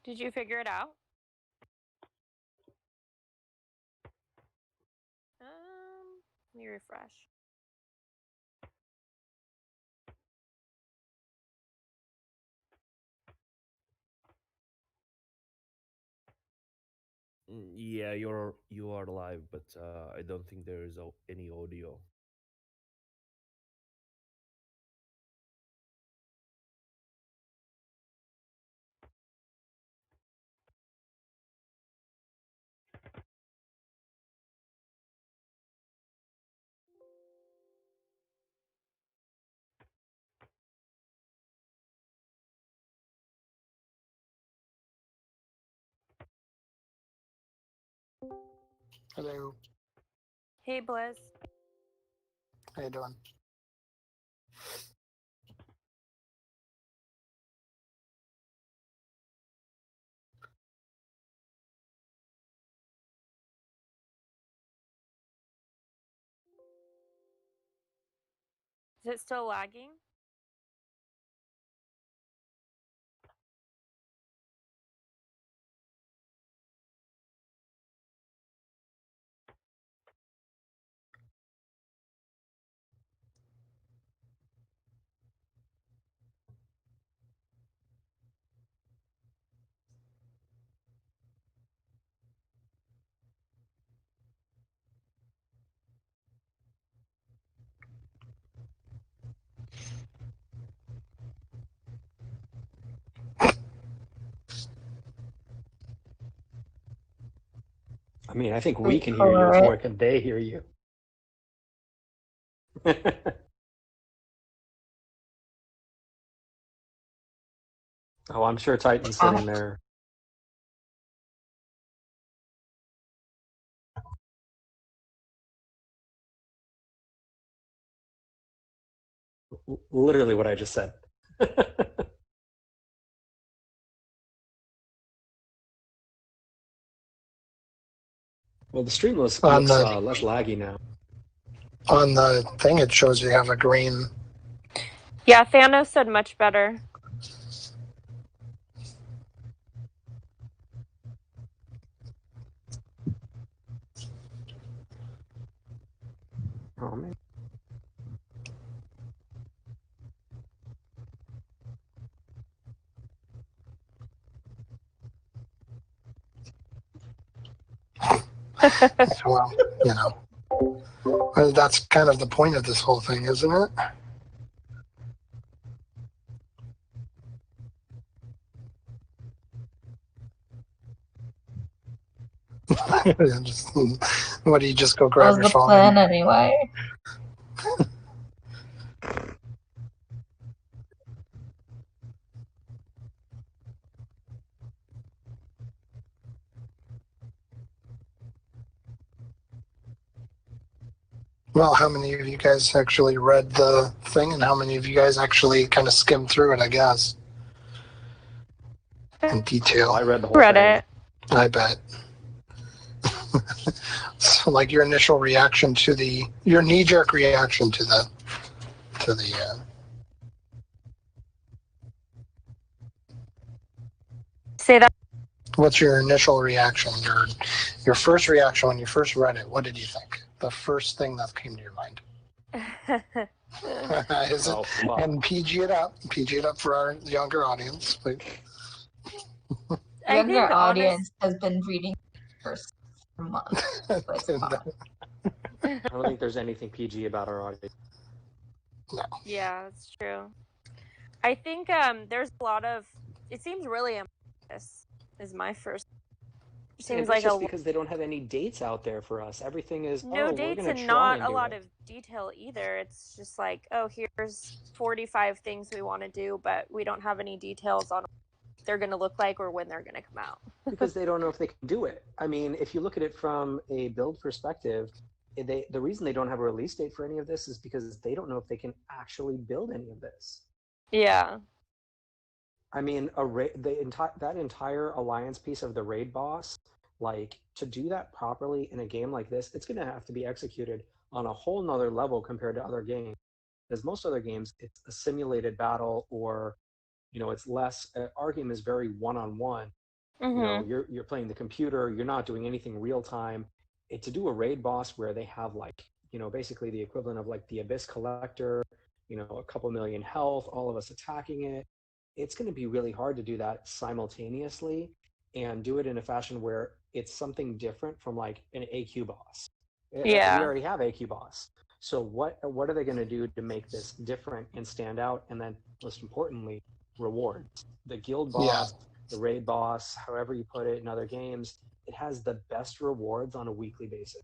Did you figure it out? Let me refresh. Yeah, you are live, but I don't think there is any audio. Hello. Hey, Bliss. How you doing? Is it still lagging? I mean, I think we can hear you before can they hear you. Oh, I'm sure Titan's sitting there. Literally what I just said. Well, the stream looks less laggy now. On the thing, it shows you have a green. Yeah, Thanos said much better. Oh, man. Well, you know, that's kind of the point of this whole thing, isn't it? What do you just go grab your phone? That was the plan anyway. Well, how many of you guys actually read the thing, and how many of you guys actually kind of skimmed through it? I guess in detail. I read the whole thing. It. I bet. So, like your initial reaction to your knee-jerk reaction to the. Say that. What's your initial reaction? Your first reaction when you first read it. What did you think? The first thing that came to your mind. Is it? And PG it up. PG it up for our younger audience, please. Younger audience has been reading for months. I don't think there's anything PG about our audience. No. Yeah, that's true. I think there's a lot of. It seems really ambitious. Is my first. Seems like just because they don't have any dates out there for us. Everything is no dates and not a lot of detail either. It's just like, oh, here's 45 things we want to do, but we don't have any details on what they're going to look like or when they're going to come out. Because they don't know if they can do it. I mean, if you look at it from a build perspective, the reason they don't have a release date for any of this is because they don't know if they can actually build any of this. Yeah. I mean, that entire alliance piece of the raid boss, like to do that properly in a game like this, it's going to have to be executed on a whole nother level compared to other games. Because most other games, it's a simulated battle, or it's less. Our game is very one-on-one. You know, Mm-hmm. you're playing the computer, you're not doing anything real time. To do a raid boss where they have like, you know, basically the equivalent of like the Abyss Collector, you know, a couple million health, all of us attacking it, it's going to be really hard to do that simultaneously and do it in a fashion where it's something different from like an AQ boss. We Yeah. already have AQ boss. So what are they going to do to make this different and stand out? And then most importantly, rewards. The guild Yeah. boss, the raid boss, however you put it in other games, it has the best rewards on a weekly basis.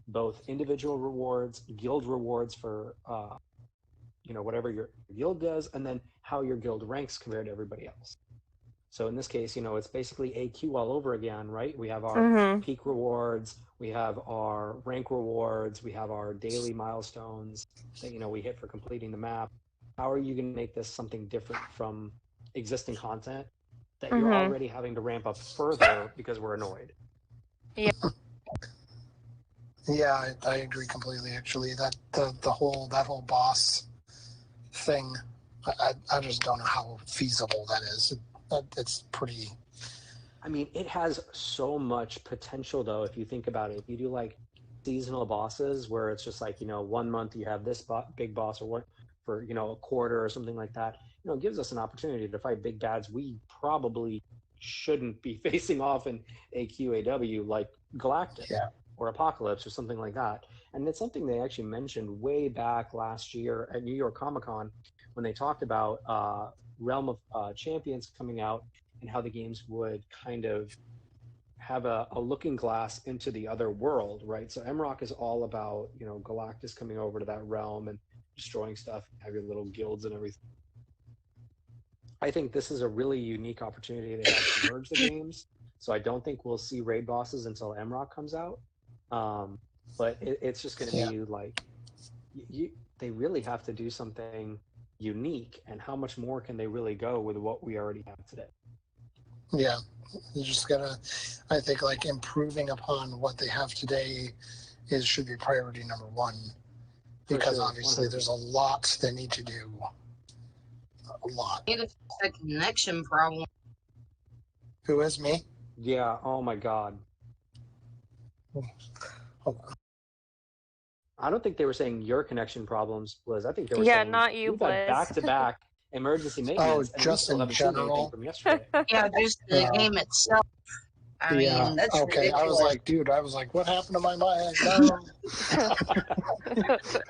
Both individual rewards, guild rewards for you know, whatever your guild does, and then how your guild ranks compared to everybody else. So in this case, you know, it's basically AQ all over again, right? We have our Mm-hmm. peak rewards, we have our rank rewards, we have our daily milestones that, you know, we hit for completing the map. How are you going to make this something different from existing content that you're Mm-hmm. already having to ramp up further because we're annoyed? Yeah, I agree completely. Actually, that the whole boss thing, I just don't know how feasible that is. It's pretty. I mean, it has so much potential, though, if you think about it. If you do like seasonal bosses where it's just like, you know, 1 month you have this big boss, or what for, you know, a quarter or something like that, you know, it gives us an opportunity to fight big bads we probably shouldn't be facing off in AQAW, like Galactic Yeah. or Apocalypse or something like that. And it's something they actually mentioned way back last year at New York Comic Con when they talked about Realm of Champions coming out and how the games would kind of have a looking glass into the other world, right? So MROC is all about, you know, Galactus coming over to that realm and destroying stuff, have your little guilds and everything. I think this is a really unique opportunity they have to merge the games. So I don't think we'll see raid bosses until MROC comes out. But it's just going to be like, they really have to do something unique. And how much more can they really go with what we already have today? Yeah, you just gotta. I think like improving upon what they have today should be priority number one, because sure, obviously 100%. there's a lot they need to do. A lot. It's a connection problem. Who is me? Yeah. Oh my God. Hold on. I don't think they were saying your connection problems, Liz. I think they were Yeah, saying not you, we've had Blizz. back-to-back emergency Oh, maintenance, and we just still in haven't seen anything general. from yesterday. Yeah, just the game itself. I mean, that's Okay. ridiculous. I was like, dude. I was like, what happened to my mic? No.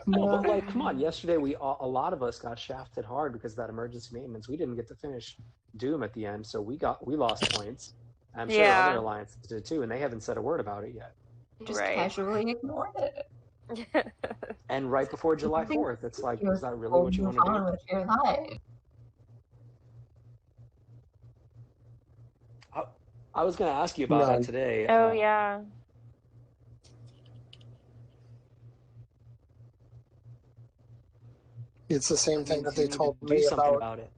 No, but like, come on. Yesterday, a lot of us got shafted hard because of that emergency maintenance. We didn't get to finish Doom at the end, so we lost points. I'm sure Yeah. other alliances did too, and they haven't said a word about it yet. Just Right. casually ignored it. And right before July 4th, it's like, is that really what you want to do? With your life. I was going to ask you about it today. Oh yeah. It's the same thing that they told do me something about it.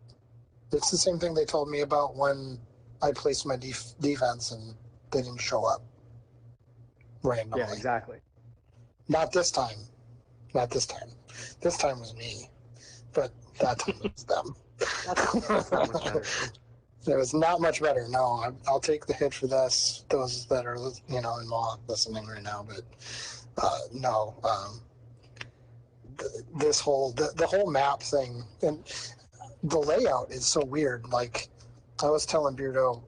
It's the same thing they told me about when I placed my defense and they didn't show up randomly. Yeah, exactly. Not this time. Not this time. This time was me, but that time it was them. That's not much better. It was not much better. No, I'll take the hit for this. Those that are, you know, in law listening right now, but no. This whole the whole map thing and the layout is so weird. Like I was telling Beardo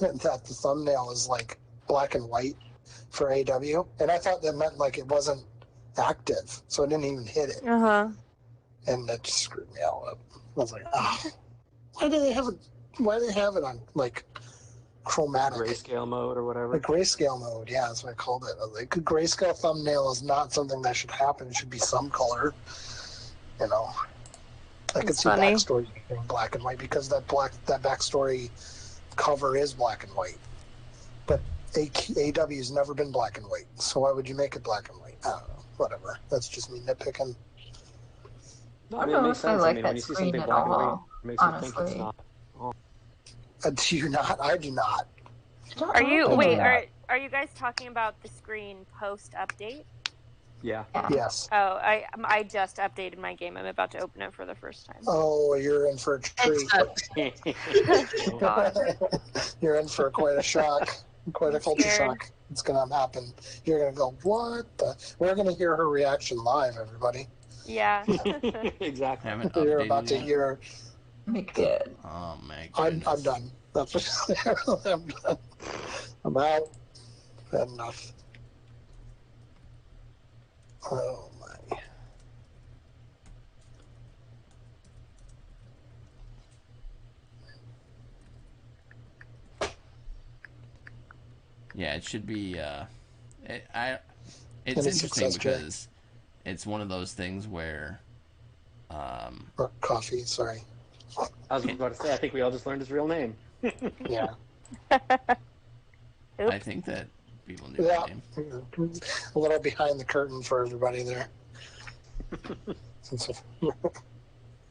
that the thumbnail is like black and white for AW, and I thought that meant like it wasn't active, so I didn't even hit it. And that just screwed me all up. I was like, oh, why do they have it on like chromatic grayscale mode or whatever? Like grayscale mode, yeah, that's what I called it. Like a grayscale thumbnail is not something that should happen. It should be some color, you know. I could see backstory being black and white because that backstory cover is black and white. But AW's never been black and white, so why would you make it black and white? I don't know. Whatever. That's just me nitpicking. No, I mean, it makes sense. I mean, when you see something black and white, it makes you think it's not. Oh. Do you not? I do not. Are you you guys talking about the screen post update? Yeah. Yes. Oh, I just updated my game. I'm about to open it for the first time. Oh, you're in for a treat. God. You're in for quite a shock, quite a I'm culture scared. shock. It's going to happen. You're going to go, what the? We're going to hear her reaction live, everybody. Yeah. Exactly. Haven't You're updated about to yet? hear. Me good. Oh my I'm goodness. done. That's what I'm done. I'm out. Had enough. Oh my. Yeah, it should be. It's Any interesting success, Jay? because it's one of those things where, Or coffee, sorry. I was about to say, I think we all just learned his real name. Yeah. I think that people knew Yeah. the name. A little behind the curtain for everybody there.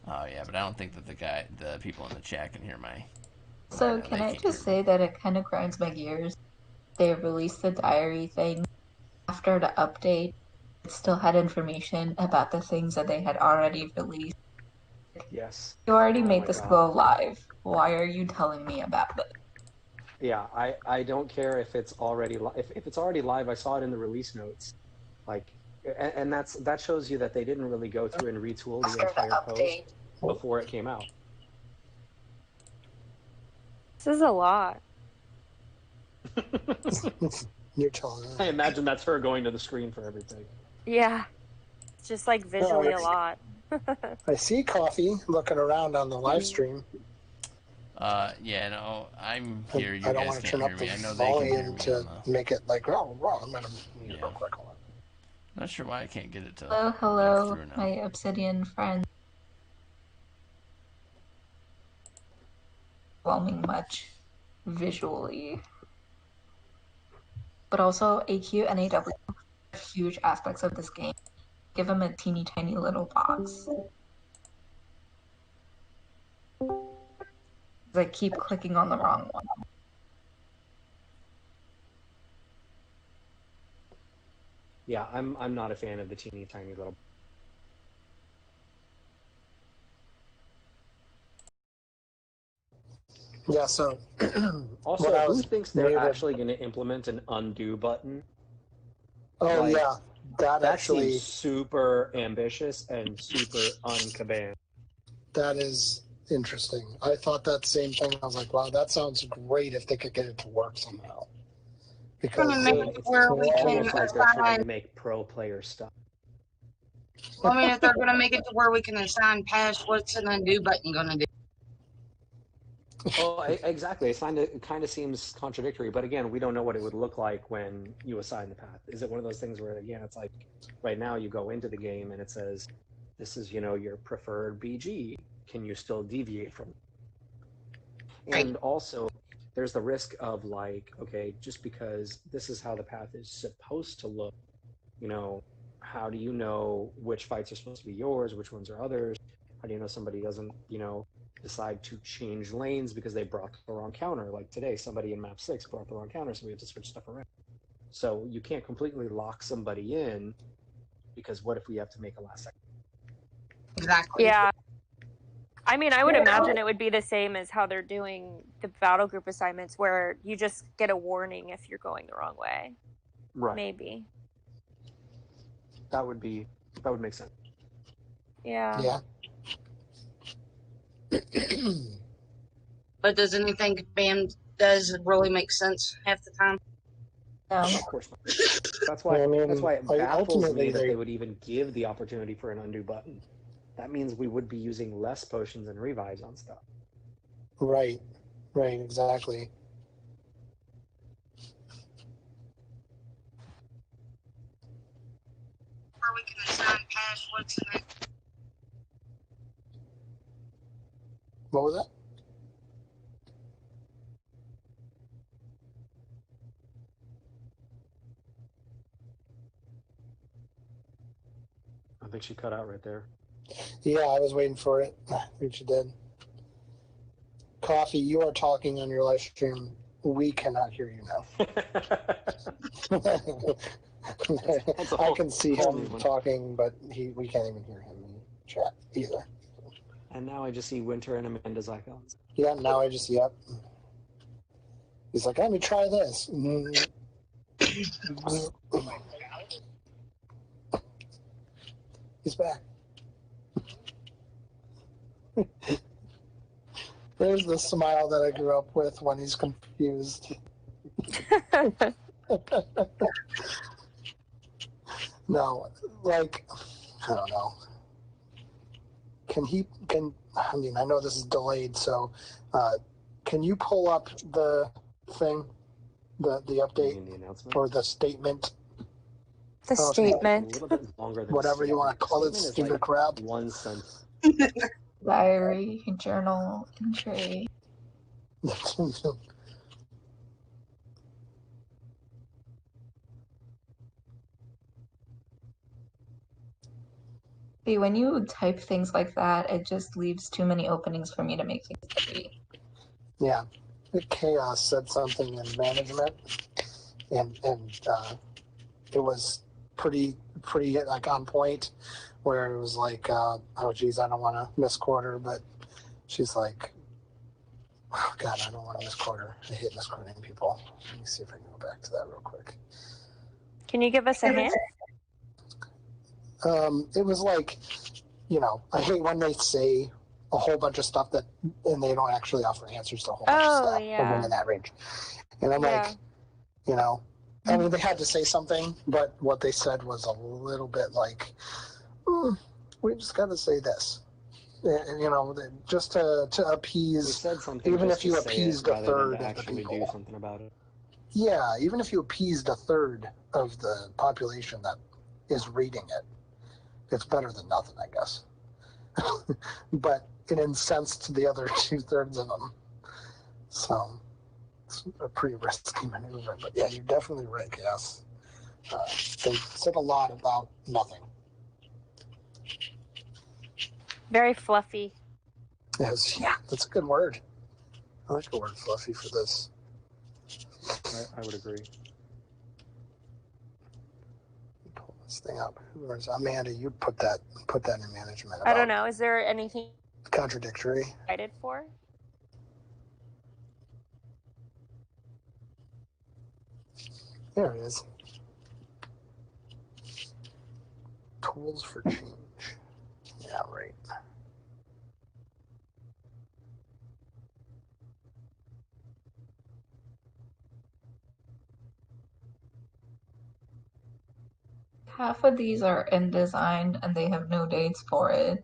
Oh yeah, but I don't think that the people in the chat can hear my. So no, can they I can't just hear me. say that it kind of grinds my gears? They released the diary thing after the update. It still had information about the things that they had already released. Yes. You already Oh made my this God. go live. Why are you telling me about this? Yeah, I don't care if it's already if it's already live. I saw it in the release notes, like, and that shows you that they didn't really go through and retool the After the entire post update. before it came out. This is a lot. You're telling I me. imagine that's her going to the screen for everything. Yeah. It's just like visually a lot. I see Coffee looking around on the live stream. Yeah, no, I'm here. You I don't guys want to can't turn hear up me. the I know they can hear volume me. to make it like, oh, I'm going to mute Yeah. real quick. Hold on. Not sure why I can't get it to Hello, work through now. my Obsidian friend. Overwhelming much visually, but also AQ and AW are huge aspects of this game. Give them a teeny tiny little box. I keep clicking on the wrong one. Yeah, I'm not a fan of the teeny tiny little. Yeah, so Also, when I who was thinks they're muted. actually going to implement an undo button? Oh, Like, yeah. That actually. seems super ambitious and super uncabanned. That is interesting. I thought that same thing. I was like, wow, that sounds great if they could get it to work somehow. Because Gonna make it where we can Almost like they're trying assign. to make pro player stuff. Well, I mean, if they're gonna make it to where we can assign pass, what's an undo button gonna do? Oh, exactly. It kind of seems contradictory, but again, we don't know what it would look like when you assign the path. Is it one of those things where, again, it's like right now you go into the game and it says, this is, your preferred BG. Can you still deviate from it? And also, there's the risk of like, okay, just because this is how the path is supposed to look, how do you know which fights are supposed to be yours, which ones are others? How do you know somebody doesn't, decide to change lanes because they brought the wrong counter? Like today, somebody in map 6 brought the wrong counter, so we have to switch stuff around. So you can't completely lock somebody in, because what if we have to make a last second? Exactly. Yeah. I mean, I would imagine it would be the same as how they're doing the battle group assignments, where you just get a warning if you're going the wrong way. Right. Maybe. That would make sense. Yeah. Yeah. But does anything BAM does really make sense half the time? Of course not. That's why. I mean, that's why it baffles ultimately me that they would even give the opportunity for an undo button. That means we would be using less potions and revives on stuff. Right, exactly. Or we can assign pass, what's in it? What was that? I think she cut out right there. Yeah, I was waiting for it. I think you did. Coffee, you are talking on your live stream. We cannot hear you now. That's a I whole, can see whole new him one. talking, but we can't even hear him in chat either. And now I just see Winter and Amanda's icons. Yeah, now I just, yep. He's like, let me try this. He's back. There's the smile that I grew up with when he's confused. No, like, I don't know. I mean, I know this is delayed, so can you pull up the thing, the You update mean the announcement? or the statement? The Oh, It's a statement. little bit longer than Whatever you want to call it, statement is stupid like crap. one sentence. Diary, journal, entry. See, when you type things like that, it just leaves too many openings for me to make things pretty. Yeah, Chaos said something in management, and it was pretty like on point, where it was like, oh geez, I don't want to misquote her, but she's like, oh God, I don't want to misquote her. I hate misquoting people. Let me see if I can go back to that real quick. Can you give us a hint? It was like, I hate when they say a whole bunch of stuff and they don't actually offer answers to a whole bunch of stuff. Yeah. Something in that range. And I'm like, I mean, they had to say something, but what they said was a little bit like, we just got to say this. And, just to We appease, said something even just if you to say it appeased a rather than third to of the actually do people. something about it. Yeah, even if you appeased a third of the population that is reading it, it's better than nothing, I guess. But it incensed the other 2/3 of them. So it's a pretty risky maneuver. But yeah, you're definitely right, yes. They said a lot about nothing. Very fluffy. Yeah, that's a good word. I like the word fluffy for this. I would agree. Pull this thing up. Where's Amanda? You put that in management. I don't know. Is there anything Contradictory. excited for? There it is. Tools for change. Yeah, right. Half of these are in design and they have no dates for it.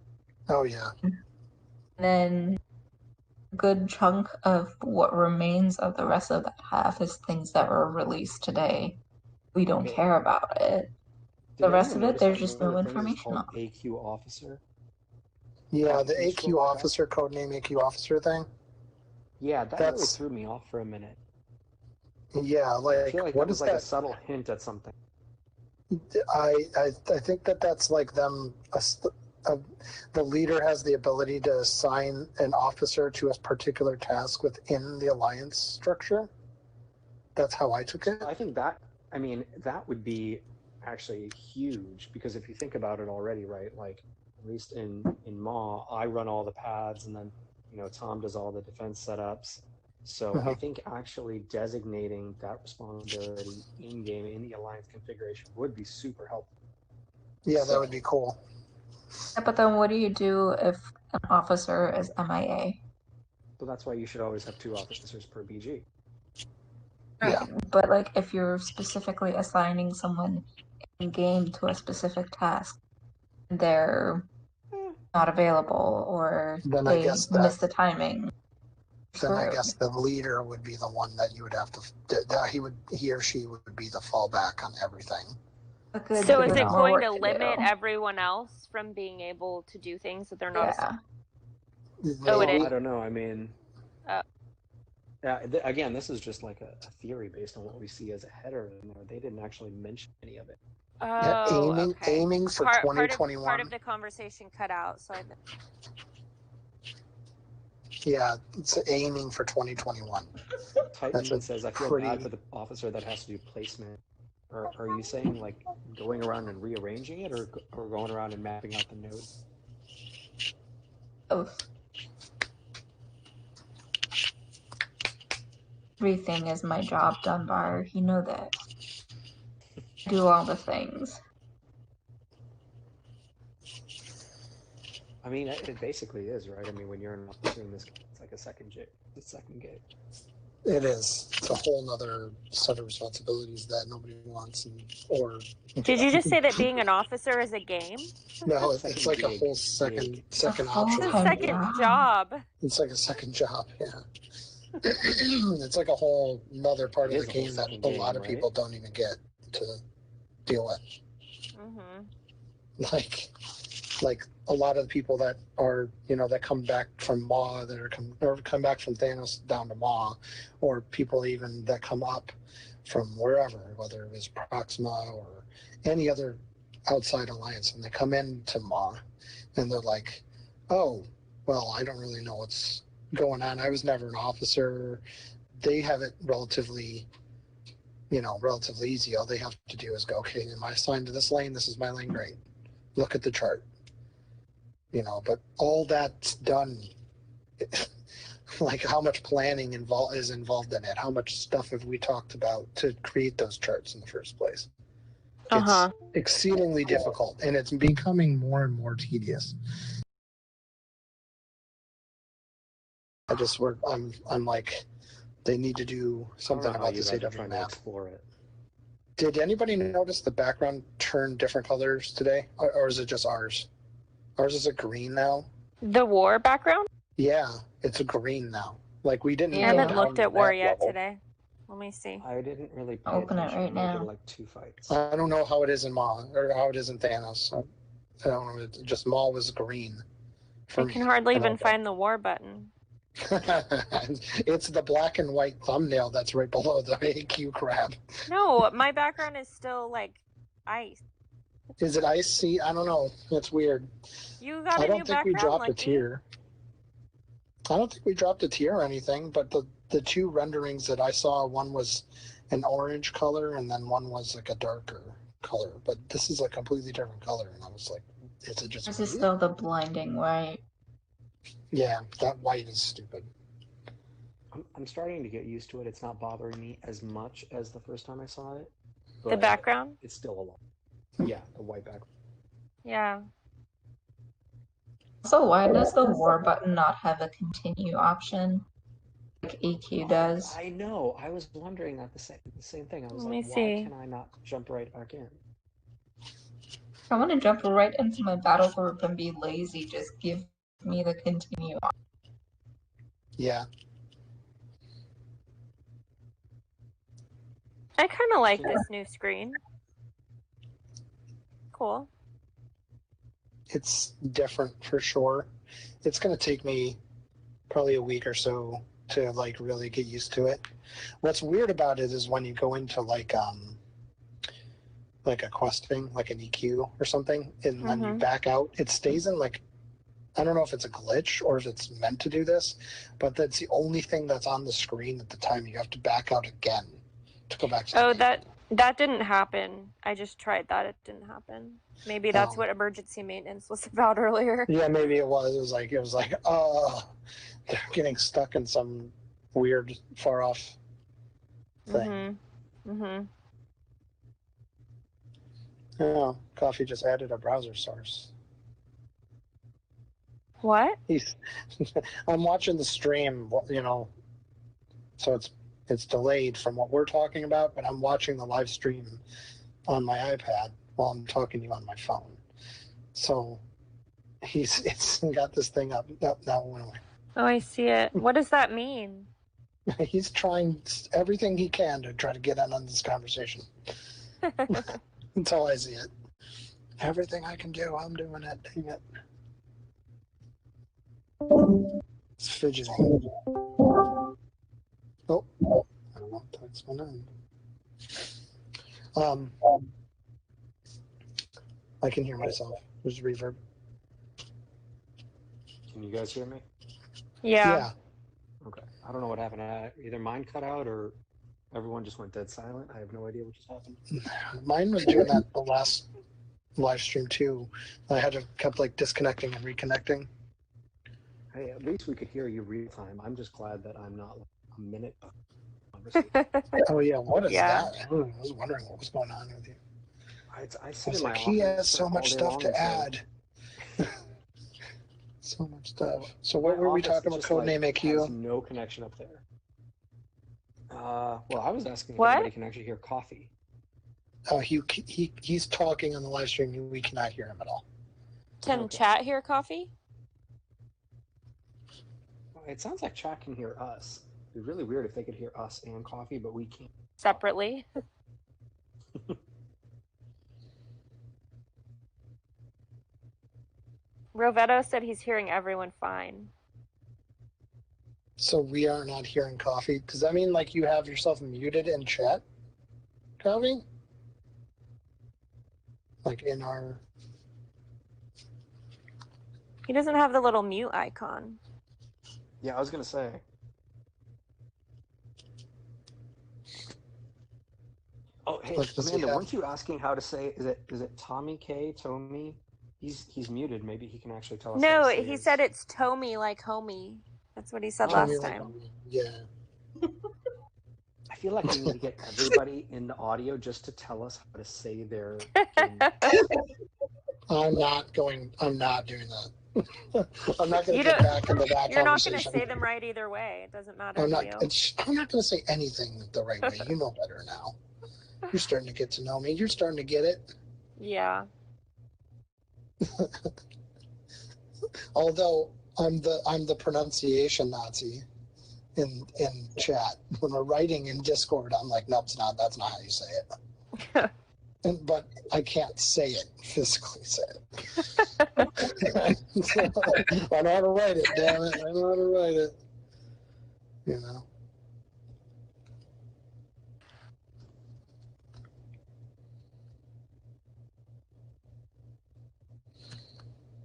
Oh yeah. And then a good chunk of what remains of the rest of that half is things that were released today. We don't Okay. care about it. Did The rest anyone of it, notice there's that just one no of the things is information called on. AQ Officer? Yeah, the Can you scroll AQ back up? officer, codename AQ officer thing. Yeah, that really That's threw me off for a minute. yeah, I like feel like what that was is like that? a subtle hint at something. I think that's like them. The leader has the ability to assign an officer to a particular task within the alliance structure. That's how I took it. I think that would be actually huge, because if you think about it already, right? Like, at least in Ma, I run all the paths, and then Tom does all the defense setups. So I think actually designating that responsibility in game in the alliance configuration would be super helpful. Yeah, that would be cool. Yeah, but then what do you do if an officer is MIA? So that's why you should always have 2 officers per BG. Yeah. But like if you're specifically assigning someone in game to a specific task, they're not available or Then they miss the timing. Then I guess the leader would be the one that you would have to. He or she would be the fallback on everything. So is it going to limit everyone else from being able to do things that they're not? Oh, it is. I don't know. I mean, again, this is just like a theory based on what we see as a header in there. They didn't actually mention any of it. Oh, aiming for 2021. Part of the conversation cut out, so I. Yeah, it's aiming for 2021. Titan says, I feel bad for the officer that has to do placement. Are you saying like going around and rearranging it, or going around and mapping out the node? Both. Everything is my job, Dunbar. You know that. I do all the things. I mean, it basically is, right? I mean, when you're an officer in this, it's like a second gig. It is. It's a whole nother set of responsibilities that nobody wants, or Did you just say that being an officer is a game? no, it's Second like a gig. whole second option. It's a full-time second job. It's like a second job. Yeah, it's like a whole another part It of is the a whole game that second a game, lot of right? people don't even get to deal with. Mm-hmm. Like a lot of the people that are, that come back from Maw, that are come back from Thanos down to Maw, or people even that come up from wherever, whether it was Proxima or any other outside alliance, and they come into Maw, and they're like, oh, well, I don't really know what's going on. I was never an officer. They have it relatively easy. All they have to do is go, okay, am I assigned to this lane? This is my lane, great. Look at the chart. But all that's done, like how much planning is involved in it? How much stuff have we talked about to create those charts in the first place? It's exceedingly difficult, and it's becoming more and more tedious. I'm like, they need to do something about this AW map. Explore it. Did anybody notice the background turned different colors today, or is it just ours? Ours is a green now. The war background? Yeah, it's a green now. Like we didn't. I haven't looked at war yet today. Let me see. I didn't really pay Open it attention. right now. I did like 2 fights. I don't know how it is in Maw or how it is in Thanos. I don't know. Just Maw was green. I can hardly even find the war button. It's the black and white thumbnail that's right below the AQ crap. No, my background is still like ice. Is it ice? See, I don't know. That's weird. You got a new background? I don't think we dropped Lucky? a tier. I don't think we dropped a tier or anything, but the two renderings that I saw, one was an orange color and then one was like a darker color. But this is a completely different color, and I was like, is it just This is still the blinding white. Yeah, that white is stupid. I'm starting to get used to it. It's not bothering me as much as the first time I saw it. The background? It's still a lot. Yeah, the white background. Yeah. So why does the war button not have a continue option like EQ does? I know. I was wondering that the same thing. I was Let like, me why see. can I not jump right back in? I want to jump right into my battle group and be lazy. Just give me the continue option. Yeah. I kind of like this new screen. Cool. It's different for sure. It's going to take me probably a week or so to like really get used to it. What's weird about it is when you go into like a questing, like an EQ or something, and when you back out, it stays in like, I don't know if it's a glitch or if it's meant to do this, but that's the only thing that's on the screen at the time. You have to back out again to go back to Oh, that didn't happen. I just tried that. It didn't happen. Maybe that's what emergency maintenance was about earlier. Yeah, maybe it was. It was like, they're getting stuck in some weird far off thing. Oh, Coffee just added a browser source. What? I'm watching the stream, so it's delayed from what we're talking about, but I'm watching the live stream on my iPad while I'm talking to you on my phone. So it's got this thing up. That went away. Oh, I see it. What does that mean? He's trying everything he can to try to get in on this conversation. Until I see it. Everything I can do, I'm doing it. Dang it. It's fidgeting. Oh, I don't know if that's going on. I can hear myself. There's reverb. Can you guys hear me? Yeah. Okay. I don't know what happened. Either mine cut out or Everyone just went dead silent. I have no idea what just happened. Mine was doing that the last live stream too. I had to kept like disconnecting and reconnecting. Hey, at least we could hear you real time. I'm just glad that I'm not like a minute conversation. Oh yeah, what is Yeah. that? I was wondering what was going on with you. I I sit was in my like, he office has so all much day stuff long to and say, add. So much stuff. So my what were we office talking about? just like Codename has AQ? no connection up there. Well, I was asking if What? anybody can actually hear coffee. Oh, he's talking on the live stream. We cannot hear him at all. Can Okay. chat hear coffee? It sounds like chat can hear us. It'd be really weird if they could hear us and coffee, but we can't. Separately? Rovetto said he's hearing everyone fine. So we are not hearing coffee. Does that mean like you have yourself muted in chat? Coffee? Like in our... He doesn't have the little mute icon. Yeah, I was gonna say. Oh, hey, Like, does he Amanda, have... weren't you asking how to say? Is it Tommy K? Tommy? He's muted. Maybe he can actually tell us. How No, to say he his... said it's Tommy like homie. That's what he said Tell me last like, time. yeah. I feel like we need to get everybody in the audio just to tell us how to say their. I'm not doing that. I'm not going You to get don't- back into that You're not going to conversation. say them right either way. It doesn't matter I'm to not. you. I'm not going to say anything the right way. You know better now. You're starting to get to know me. You're starting to get it. Yeah. Although I'm the pronunciation Nazi in chat. When we're writing in Discord, I'm like, nope, that's not how you say it. But I can't say it, physically say it. So, I know how to write it, damn it. I know how to write it. You know.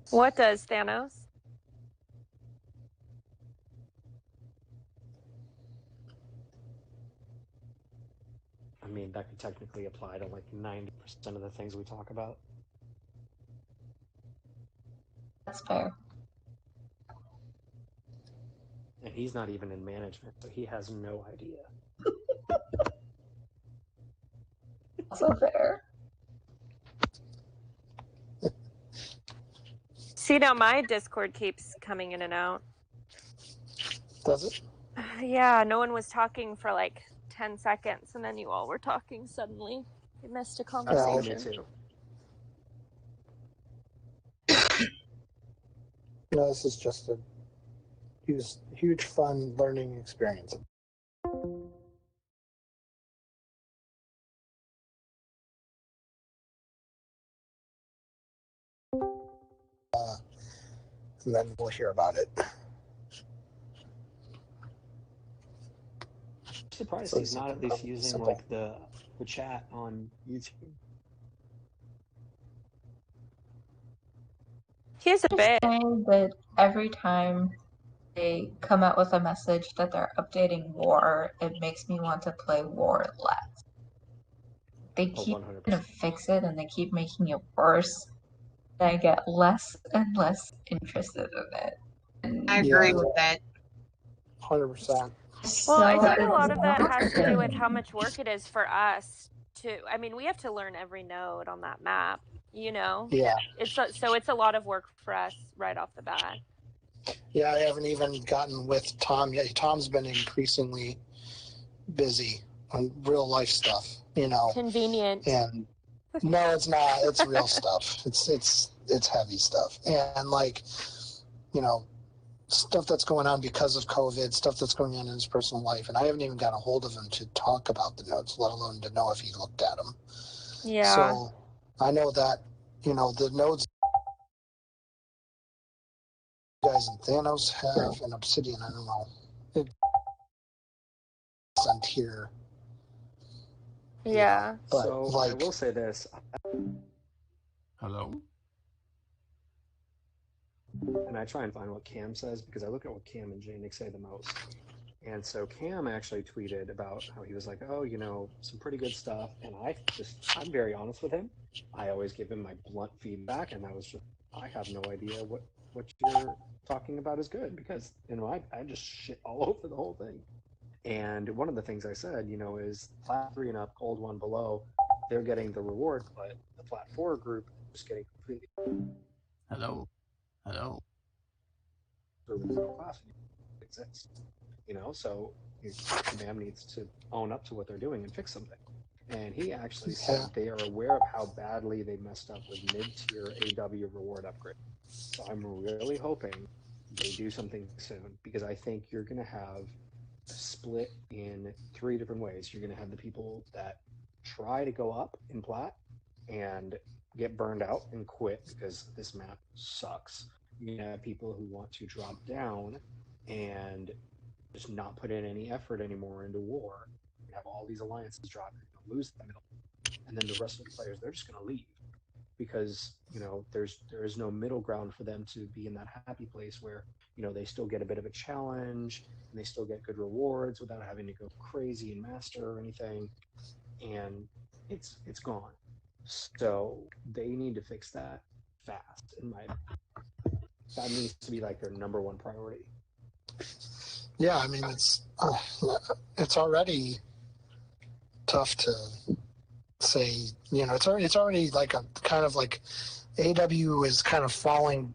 What does Thanos? I mean, that could technically apply to like 90% of the things we talk about. That's fair. And he's not even in management, so he has no idea. Also fair. See, now my Discord keeps coming in and out. Does it? Yeah, no one was talking for like 10 seconds, and then you all were talking suddenly. You missed a That's me conversation. too. No, this is just a huge fun learning experience. And then we'll hear about it. I'm surprised So he's not at least using simple. like the chat on YouTube. Here's a bit. Saying that every time they come out with a message that they're updating War, it makes me want to play War less. They Oh, keep 100%. trying to fix it and they keep making it worse. And I get less and less interested in it. And I agree with that. 100%. Well, I think a it's lot of that has to do with exhausting. how much work it is for us to. I mean, we have to learn every node on that map. You know, Yeah. So it's a lot of work for us right off the bat. Yeah, I haven't even gotten with Tom yet. Tom's been increasingly busy on real life stuff, you know. Convenient. And no, it's not. It's real stuff. It's heavy stuff. And like, you know, stuff that's going on because of COVID, stuff that's going on in his personal life. And I haven't even got a hold of him to talk about the notes, let alone to know if he looked at them. Yeah. So I know that, you know, the nodes you guys and Thanos have and Obsidian, I don't know. It sent here. Yeah. But So like, I will say this. Hello? And I try and find what Cam says because I look at what Cam and Janick say the most. And so Cam actually tweeted about how he was like, oh, some pretty good stuff. And I'm very honest with him. I always give him my blunt feedback, and I have no idea what you're talking about is good, because I just shit all over the whole thing. And one of the things I said, is Plat 3 and up, Gold 1 below, they're getting the reward, but the Plat 4 group is just getting completely. Hello. Class exists, so Command needs to own up to what they're doing and fix something. And he actually said they are aware of how badly they messed up with mid-tier AW reward upgrade. So I'm really hoping they do something soon, because I think you're going to have a split in 3 different ways. You're going to have the people that try to go up in Plat and get burned out and quit because this map sucks. You're going to have people who want to drop down and just not put in any effort anymore into war. You have all these alliances drop, and lose the middle, and then the rest of the players, they're just going to leave, because there is no middle ground for them to be in that happy place where they still get a bit of a challenge and they still get good rewards without having to go crazy and master or anything, and it's gone. So they need to fix that fast. That needs to be like their number one priority. Yeah, I mean, it's already tough to say, it's already like a kind of like AW is kind of falling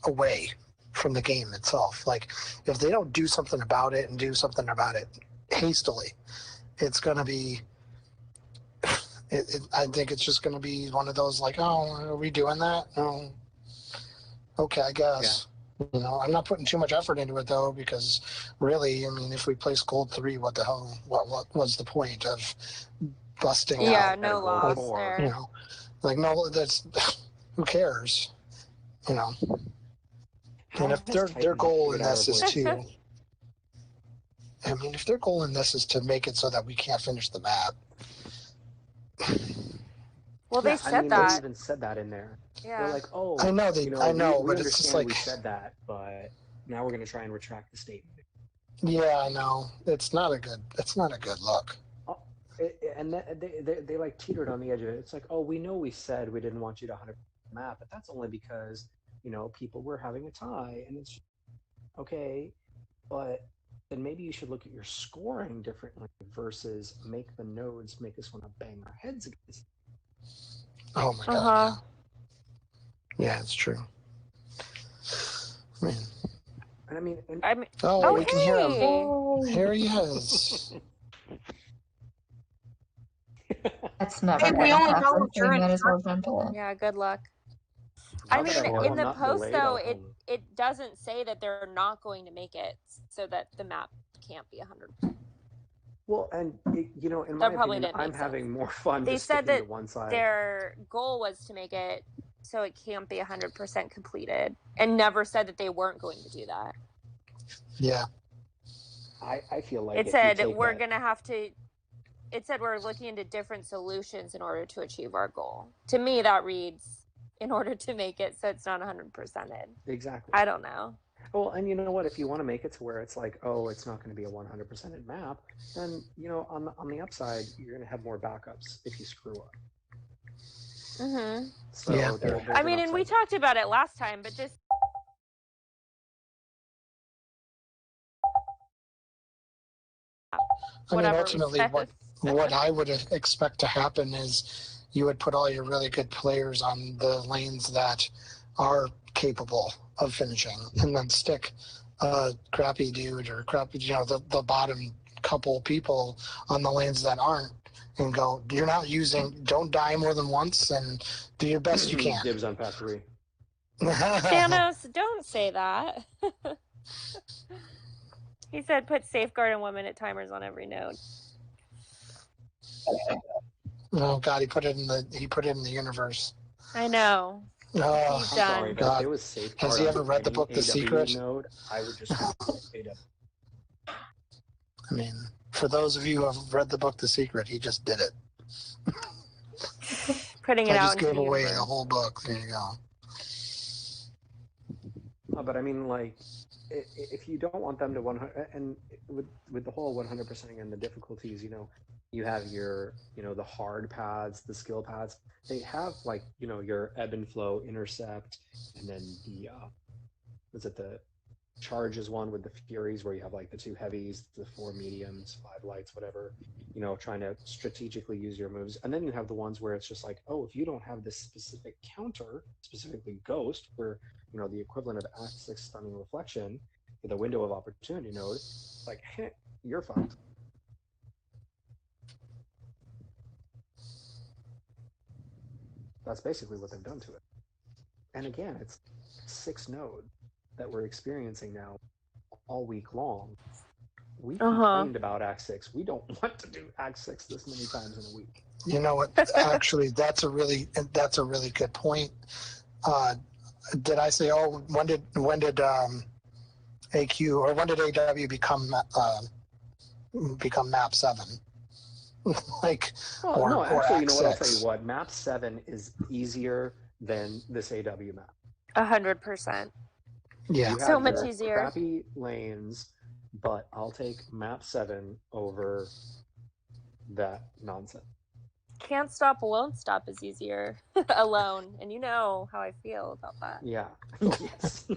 away from the game itself. Like, if they don't do something about it and do something about it hastily, it's going to be, I think it's just going to be one of those like, oh, are we doing that? Oh, okay, I guess. Yeah. I'm not putting too much effort into it, though, because really, I mean, if we place Gold 3, what the hell, what was the point of busting out? Yeah, no loss there. Like, no, that's, who cares? And if their goal in this is to, I mean, if their goal in this is to make it so that we can't finish the map. Well, they said that. They even said that in there. Yeah. They're like, oh, I know we but it's just like, we said that, but now we're going to try and retract the statement. Yeah, I know. It's not a good look. And they like teetered on the edge of it. It's like, oh, we know we said we didn't want you to 100% map, but that's only because people were having a tie, and it's okay, but then maybe you should look at your scoring differently versus make the nodes make us want to bang our heads against. Oh my god. Yeah, it's true. Man. And I mean, we can hear him. Oh, here he is. That's never going to happen. Might as well jump in. Yeah, good luck. I mean, in the post, though, it doesn't say that they're not going to make it so that the map can't be 100%. Well, and in my opinion, I'm having more fun. They just said that to one side. Their goal was to make it so it can't be 100% completed, and never said that they weren't going to do that. Yeah. I feel like it said we're gonna have to. It said we're looking into different solutions in order to achieve our goal. To me, that reads in order to make it so it's not 100%ed. Exactly. I don't know. Well, and you know what? If you want to make it to where it's like, oh, it's not going to be a 100%ed map, then on the upside, you're going to have more backups if you screw up. Mm-hmm. So yeah. I mean, and we talked about it last time, but this. I mean, ultimately, what I would expect to happen is you would put all your really good players on the lanes that are capable of finishing, and then stick a crappy dude or crappy, the bottom couple people on the lanes that aren't, and go, don't die more than once, and do your best you can. Dibs on path 3. Thanos, don't say that. He said put safeguard and 1 minute timers on every node. Oh God, he put it in the universe. I know. Oh, He's done. Sorry, but if there was safeguard has he ever read the book The Secret? Node, I would just I mean, for those of you who have read the book The Secret, he just did it. Putting it out. I just gave away the whole book. There you go. but I mean, like, if you don't want them to 100, and with the whole 100%ing and the difficulties, you have your, the hard pads, the skill pads. They have, like, your ebb and flow, intercept, and then the charges one with the furies, where you have like the 2 heavies, the 4 mediums, 5 lights, whatever, trying to strategically use your moves. And then you have the ones where it's just like, oh, if you don't have this specific counter, specifically ghost, where the equivalent of Act 6 stunning reflection with a window of opportunity node, like, you're fucked. That's basically what they've done to it. And again, it's 6 nodes that we're experiencing now all week long. We complained about Act 6. We don't want to do Act 6 this many times in a week. You know what? Actually, that's a really good point. Did I say? Oh, when did AQ, or when did AW become map 7? Like, well, no, actually, you know what? I'll tell you 6. what. Map 7 is easier than this AW map. 100%. Yeah, you have so much your easier. Crappy lanes, but I'll take map 7 over that nonsense. Can't stop, won't stop is easier alone, and you know how I feel about that. Yeah. Yes.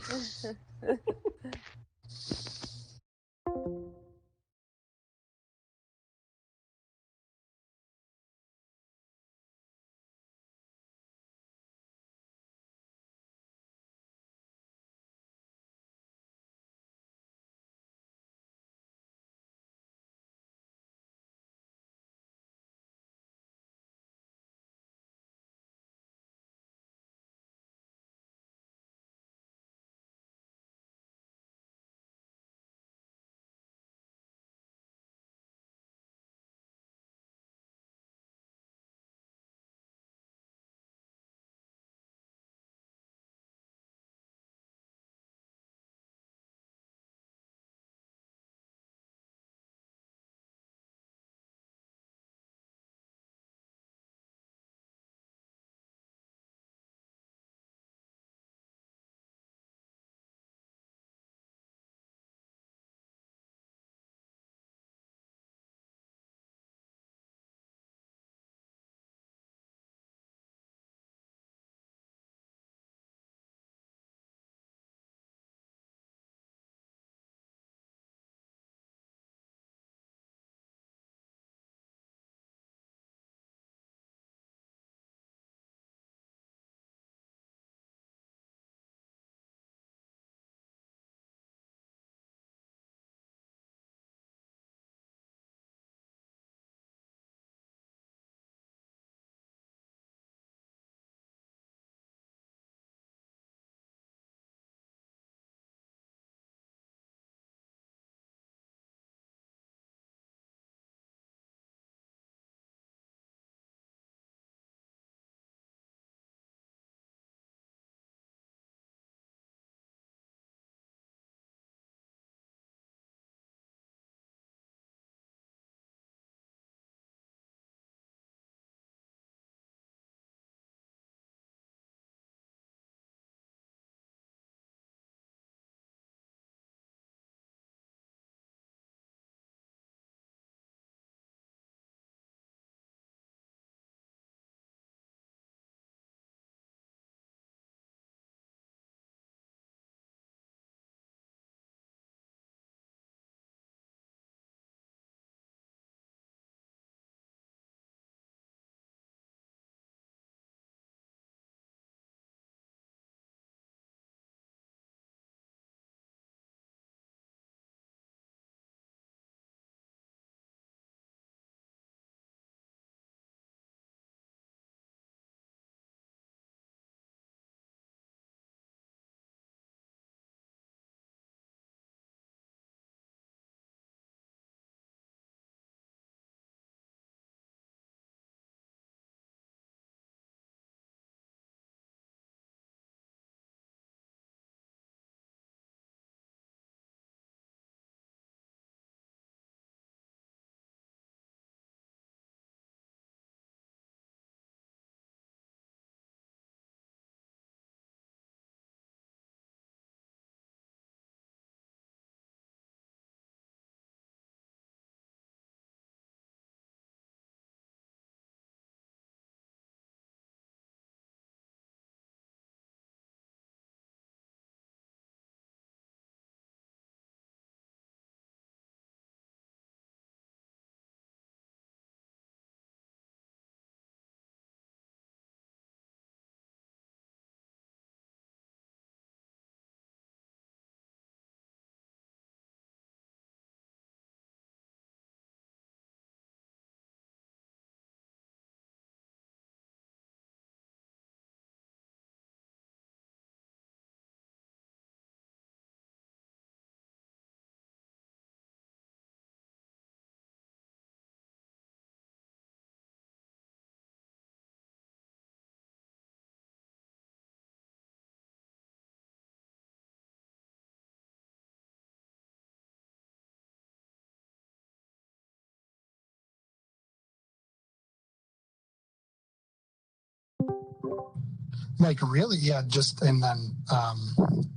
Like really, yeah. Just and then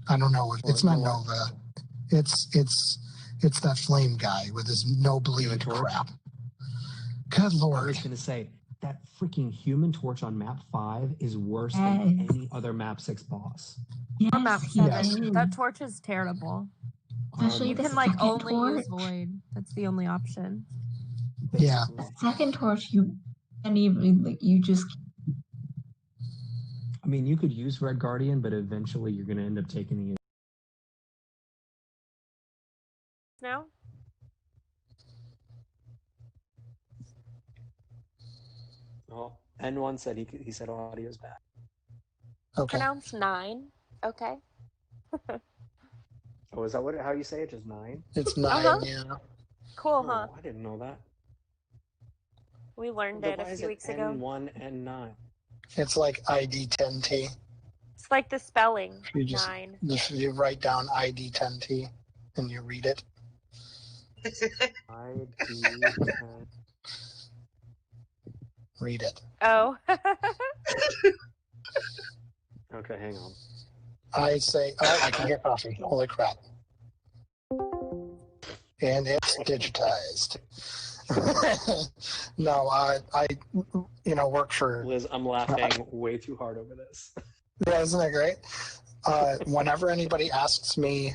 I don't know. It's not Nova. It's that flame guy with his no bleed crap. Good Lord. I was going to say, that freaking Human Torch on map 5 is worse than any other map 6 boss. Yes, Or map he 7. did. That torch is terrible. Especially You the can like second only torch. use void. That's the only option. Yeah. The second torch, you can't even, like, you just. I mean, you could use Red Guardian, but eventually you're going to end up taking the. Now? Oh, N1 said he said audio's back. Okay. Pronounce 9. Okay. Oh, is that how you say it? Just 9? It's 9, yeah. Cool, huh? Oh, I didn't know that. We learned Then it why a is few it weeks ago. N1, N9? It's like ID10T. It's like the spelling. You just 9. you write down ID10T and you read it. ID10. Read it. Oh. Okay, hang on. I say, oh, I can hear coffee. Holy crap. And it's digitized. No, I work for... Liz, I'm laughing way too hard over this. Yeah, isn't that great? Whenever anybody asks me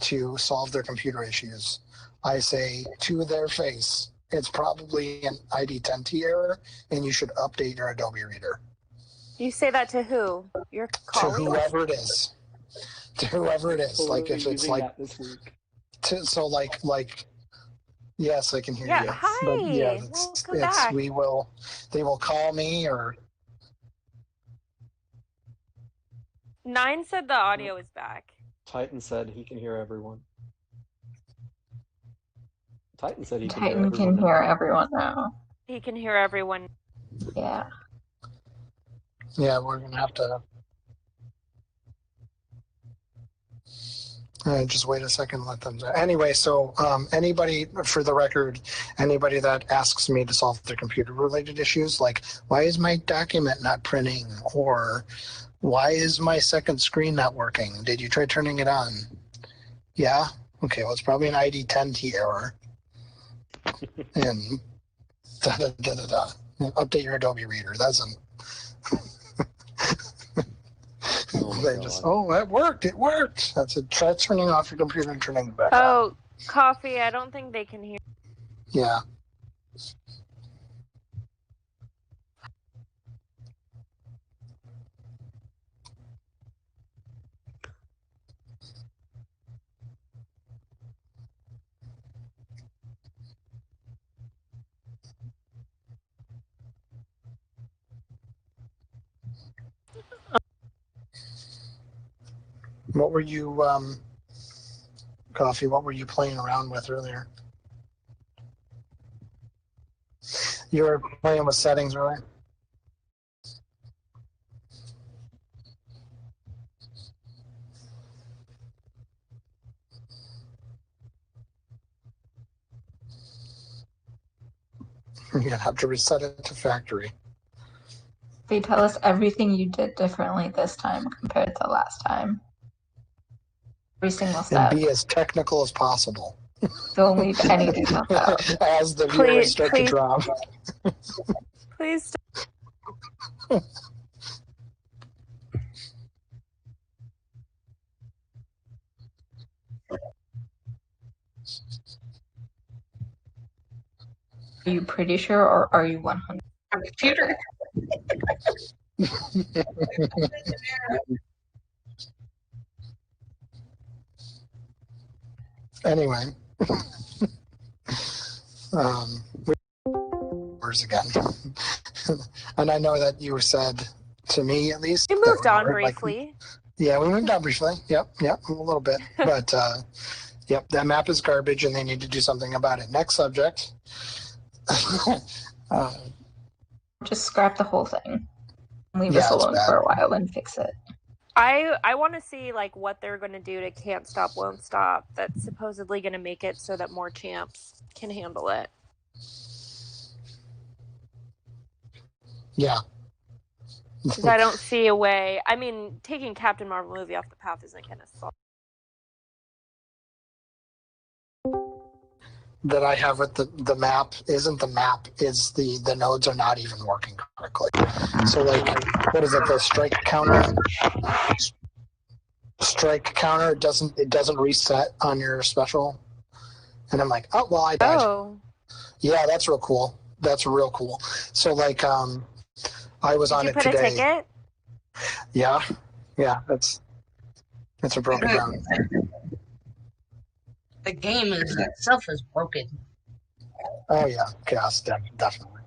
to solve their computer issues, I say to their face, it's probably an ID10T error, and you should update your Adobe Reader. You say that to who? Your colleagues? To whoever it is. To whoever it is. Like if it's like this week. So like yes, I can hear you. Yeah, hi. But yeah, Welcome back. they will call me or 9 said the audio is back. Titan said he can hear everyone. Titan said he can Titan hear everyone now. He can hear everyone. Yeah. yeah, we're gonna have to just wait a second, let them. Anyway, so anybody, for the record, anybody that asks me to solve their computer-related issues, like why is my document not printing, or why is my second screen not working? Did you try turning it on? Yeah. Okay. Well, it's probably an ID10T error. And da da da da da. Update your Adobe Reader. That's an. They just, that worked. It worked. That's it. Try turning off your computer and turning it back on. Oh, coffee. I don't think they can hear. Yeah. What were you, Coffee, what were you playing around with earlier? You were playing with settings earlier? You're going to have to reset it to factory. They tell us everything you did differently this time compared to last time. Every single step. And be as technical as possible. Don't leave any details out. As the viewers start to drop. Please. Are you pretty sure, or are you 100%? Computer. Anyway. Again. And I know that you said to me, at least. We moved on briefly. Yeah, we moved on briefly. Yep, a little bit. But, yep, that map is garbage and they need to do something about it. Next subject. Just scrap the whole thing. Leave us alone for a while and fix it. I want to see like what they're going to do to Can't Stop, Won't Stop. That's supposedly going to make it so that more champs can handle it. Because I don't see a way. I mean, taking Captain Marvel movie off the path isn't going to solve. That I have with the map isn't the map, is the nodes are not even working correctly. So like, what is it, the strike counter it doesn't reset on your special, and I'm like, oh well, I died. Oh, Yeah, that's real cool. That's real cool. So like, I was on did you it put today. a ticket? Yeah, it's a broken ground. The game itself is broken. Oh yeah, chaos, definitely.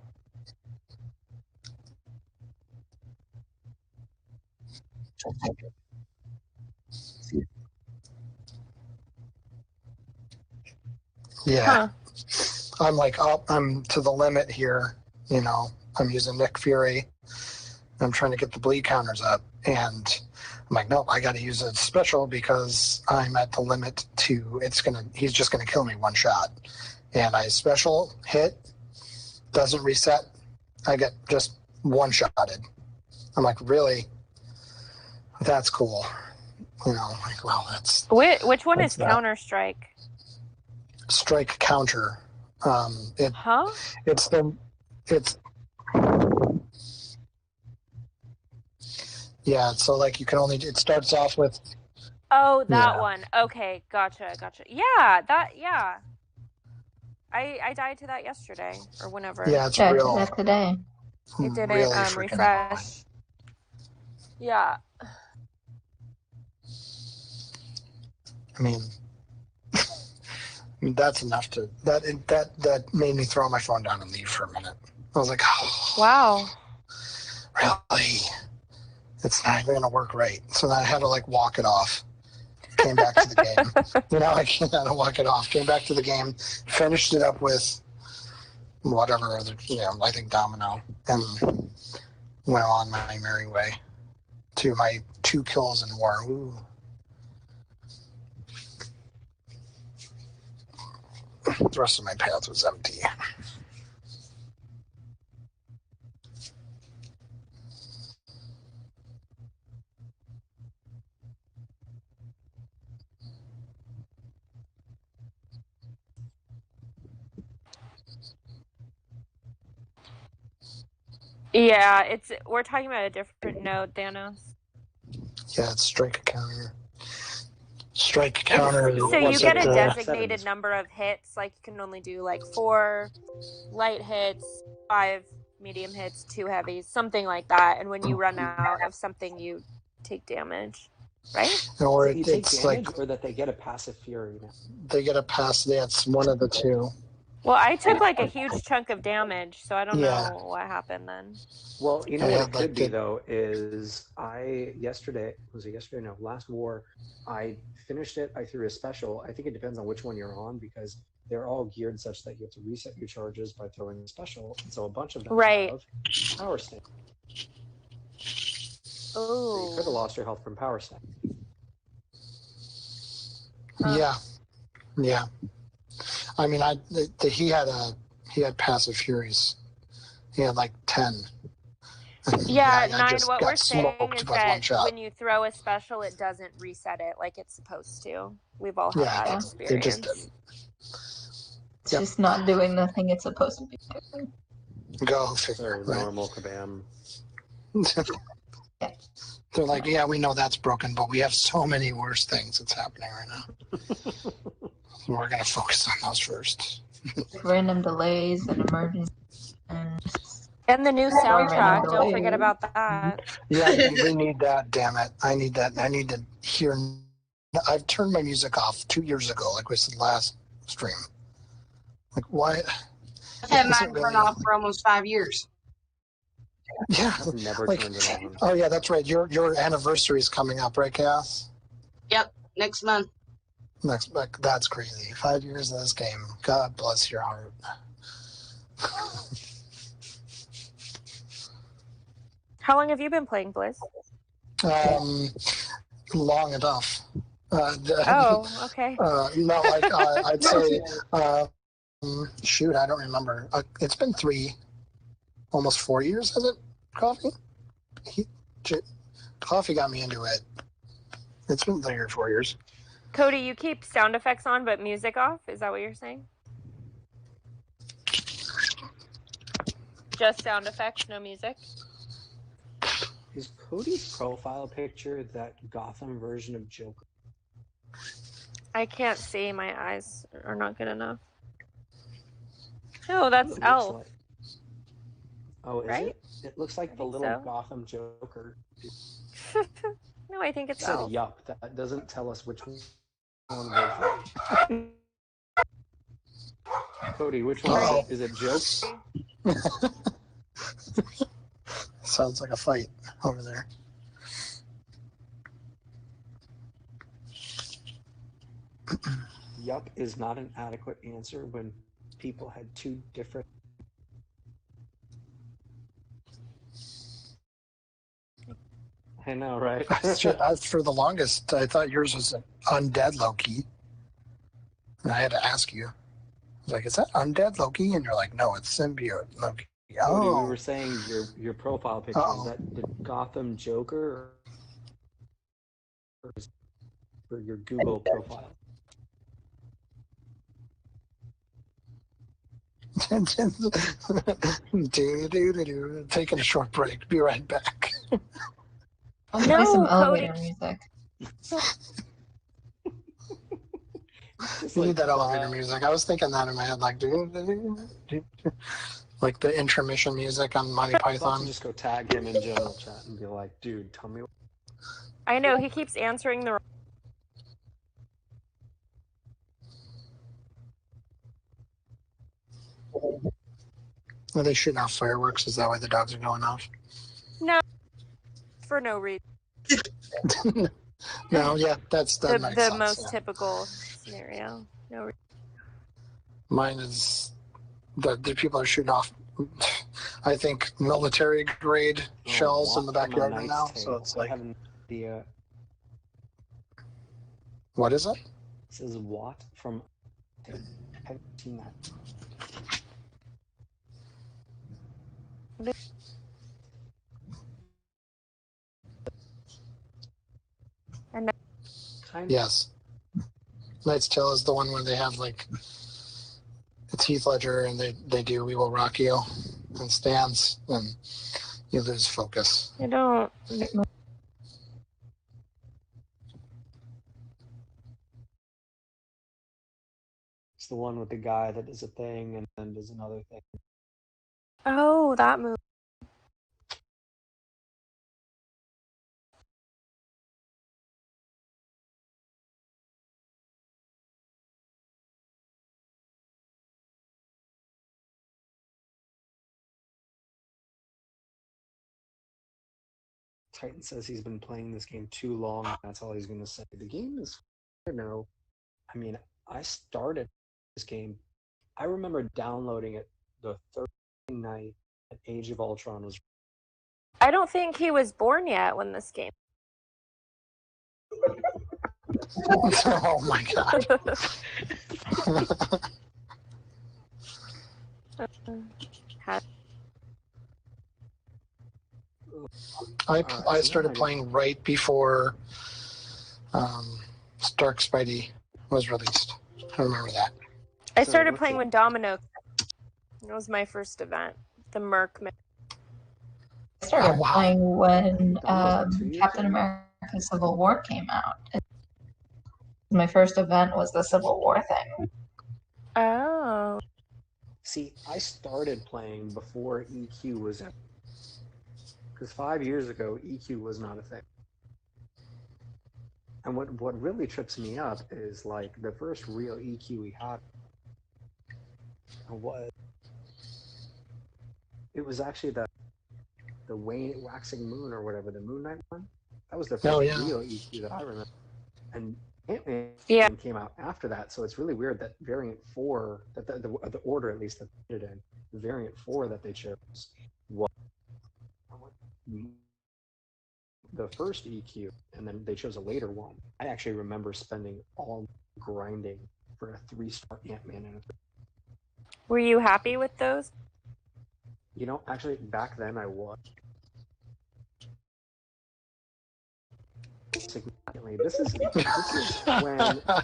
Yeah, Huh. I'm like, oh, I'm to the limit here. You know, I'm using Nick Fury. I'm trying to get the bleed counters up, and I'm like, no, I got to use a special because I'm at the limit to. He's just gonna kill me one shot, and I special hit, doesn't reset. I get just one shotted. I'm like, really? That's cool. You know, like, well, that's Which one that's is that. Counter-Strike? Strike counter. Huh? It's yeah. So like, you can only. It starts off with. Oh, that Yeah. one. Okay, gotcha. Yeah, yeah. I died to that yesterday or whenever. Yeah, it's Tried real. that today. It didn't really freaking refresh. annoying. Yeah. I mean, that's enough to that made me throw my phone down and leave for a minute. I was like, oh, Wow. really? It's not even gonna work right. So then I had to like walk it off. Came back to the game. You know, I had to walk it off. Came back to the game. Finished it up with whatever other, I think Domino, and went on my merry way to my 2 kills in war. Ooh. The rest of my path was empty. Yeah, we're talking about a different node, Thanos. Yeah, it's strike counter. Strike counter. So you get a designated Sevens. number of hits. Like you can only do like 4 light hits, 5 medium hits, 2 heavies, something like that. And when you run out of something, you take damage, right? Or You take it's damage, like or that they get a passive fury. they get a pass. That's one of the two. Well, I took like a huge chunk of damage, so I don't Yeah. know what happened then. Well, you know I what had, it like, could be the- though is yesterday? No, last war. I finished it. I threw a special. I think it depends on which one you're on because they're all geared such that you have to reset your charges by throwing a special. And so a bunch of them Right. have power stance. So you could have Oh. lost your health from power stance. Huh. Yeah. I mean, he had passive furies. He had like 10. Yeah, I 9, just what got we're saying smoked is with one that shot. when you throw a special, it doesn't reset it like it's supposed to. We've all had Yeah, that Yeah. experience. It just didn't. It's Yep. just not doing the thing it's supposed to be doing. Go figure. So Right? normal kabam. They're like, yeah, we know that's broken, but we have so many worse things that's happening right now. We're gonna focus on those first. Random delays and emergencies. And the new Random soundtrack, don't delays. forget about that. Yeah, we need that. Damn it, I need that. I need to hear. I've turned my music off 2 years ago, like we said last stream. Like, why? I've had Is mine it really- turned off for almost 5 years. Yeah. I've never Like, turned it on. oh yeah, that's right. Your anniversary is coming up, right, Chaos? Yep, next month. That's crazy. 5 years of this game. God bless your heart. How long have you been playing Blizz? Long enough. Oh, okay. No, I'd say, shoot, I don't remember. It's been 3, almost 4 years, has it, Coffee? Coffee got me into it. It's been 3 or 4 years. Cody, you keep sound effects on but music off? Is that what you're saying? Just sound effects, no music? Is Cody's profile picture that Gotham version of Joker? I can't see. My eyes are not good enough. No, that's It looks Elf. like. Oh, is Right? it? It looks like I the think little so. Gotham Joker. No, I think It it's said Elf. yup. That doesn't tell us which one was right. Cody, which one Uh-oh. is it? Joke? Sounds like a fight over there. Yup is not an adequate answer when people had two different. I know, right? For the longest, I thought yours was an undead Loki. And I had to ask you. I was like, is that undead Loki? And you're like, no, it's symbiote Loki. Cody, we Oh. were saying your profile picture, Uh-oh. is that the Gotham Joker or is for your Google profile? Taking a short break. Be right back. I'll play some No, elevator Cody. music. Just You need like that elevator music. I was thinking that in my head, like, like the intermission music on Monty about to Python. just go tag him in general chat and be like, dude, tell me. I know, he keeps answering the... Are they shooting off fireworks? Is that why the dogs are going off? No, for no reason. No, yeah, that makes The sense. most Yeah. typical scenario. No reason. Mine is the people are shooting off, I think, military grade shells in the backyard right now. So it's like, I have an idea. what is it? This is Watt from. I haven't seen that. And Kind Yes. Knight's Tale is the one where they have like it's Heath Ledger and they do We Will Rock You and stands and you lose focus. I don't... It's the one with the guy that does a thing and then does another thing. Oh, that movie. Titan says he's been playing this game too long. That's all he's going to say. The game is, I don't know. I mean, I started this game. I remember downloading it the third night at Age of Ultron was. I don't think he was born yet when this game... Oh my god. I started playing right before Stark Spidey was released. I remember that. I started playing when Domino... It was my first event. The Merc... I started playing when Captain Captain America Civil War came out. My first event was the Civil War thing. Oh. See, I started playing before EQ was in. Because 5 years ago, EQ was not a thing. And what really trips me up is like the first real EQ we had was it was actually the Waxing Moon or whatever, the Moon Knight one. That was the first real EQ that I remember. And Ant-Man came out after that, so it's really weird that variant 4, that the order at least that they did it in, variant 4 that they chose was the first EQ, and then they chose a later one. I actually remember spending all grinding for a 3-star Ant-Man in a. Were you happy with those? You know, actually, back then I was. significantly. This is when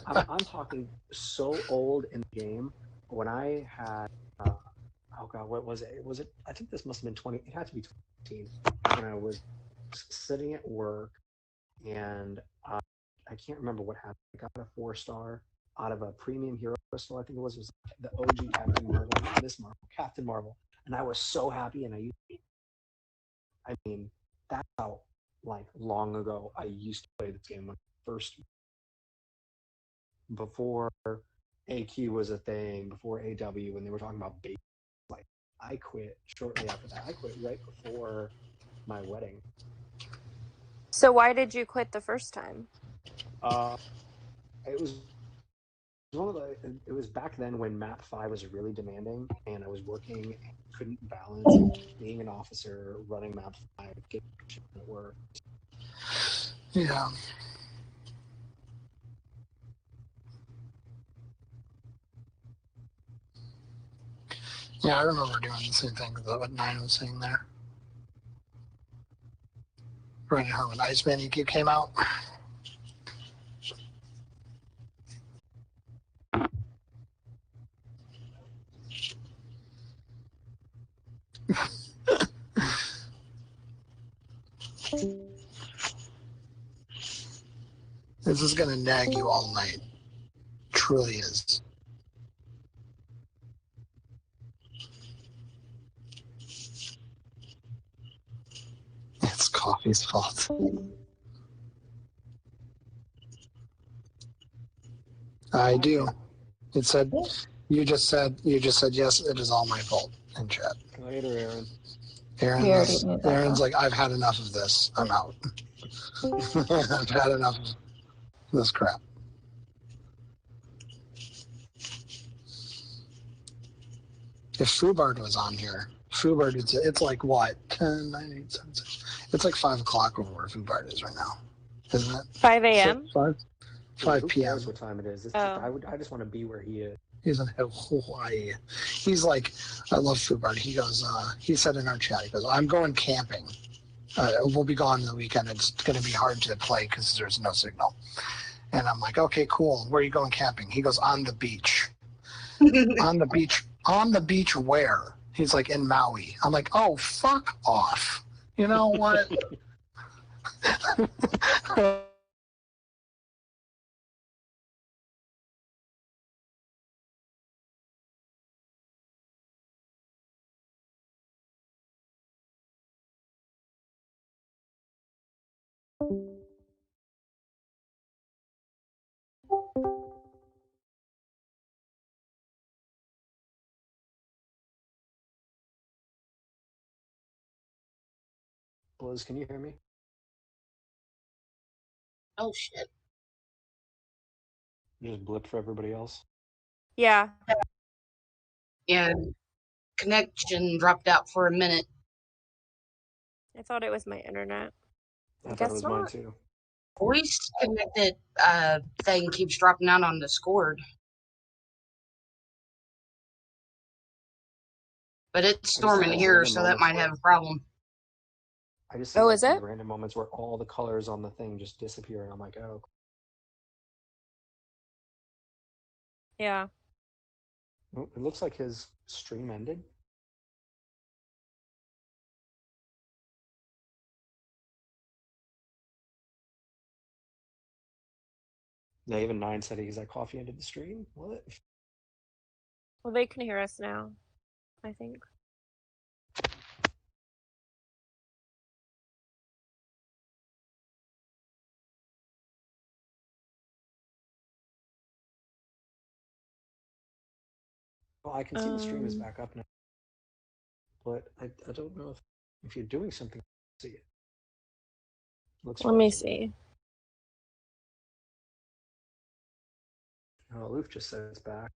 I'm talking so old in the game. When I had oh god, what was it? I think this must have been 20. It had to be 2015 when I was sitting at work and I can't remember what happened. I got a 4-star out of a premium hero crystal. I think it was the OG Captain Marvel, not this Marvel, Captain Marvel, and I was so happy. And I mean, that's how like long ago I used to play this game when first before AQ was a thing, before AW, when they were talking about base. Like I quit shortly after that. I quit right before my wedding. So why did you quit the first time? It was one of the. It was back then when Map 5 was really demanding, and I was working and couldn't balance being an officer, running Map 5, getting at work. Yeah. Yeah, I remember doing the same thing with what Nine was saying there. Right now when Iceman EQ came out. This is gonna nag you all night. Truly is. It's coffee's fault. I do. It said you just said yes, it is all my fault in chat. Later, Aaron. We already knew that, Aaron's though. like, I've had enough of this. I'm out. I've had enough of this crap. If Fubard was on here, Fubard, it's like what? 10, 9, 8, 7, 6. It's like 5 o'clock over where Fubard is right now. Isn't it? 5 a.m.? 5 Who p.m. cares what time it is? It's I just want to be where he is. He's in Hawaii. He's like, I love Fubard. He goes, he said in our chat, he goes, I'm going camping. We'll be gone the weekend. It's going to be hard to play because there's no signal. And I'm like, okay, cool. Where are you going camping? He goes, on the beach. On the beach. On the beach where? He's like, in Maui. I'm like, oh, fuck off. You know what? Blizz, can you hear me? Oh shit. You just blipped for everybody else. Yeah. Yeah. Connection dropped out for a minute. I thought it was my internet. I thought it Guess was mine not. too. Voice connected thing keeps dropping out on Discord. But it's storming here, so that might have a problem. I just see Oh, like is these it? random moments where all the colors on the thing just disappear, and I'm like, oh. Yeah. Oh, it looks like his stream ended. Yeah, even Nine said he's like, coffee ended the stream? What? Well, they can hear us now, I think. Well, I can see the stream is back up now. But I don't know if you're doing something, I see it. Looks Let me frozen. see. Oh, Loof just said it's back.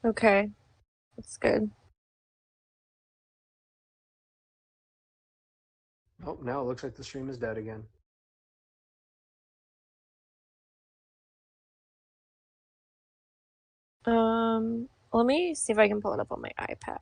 Okay. That's good. Oh, now it looks like the stream is dead again. Let me see if I can pull it up on my iPad.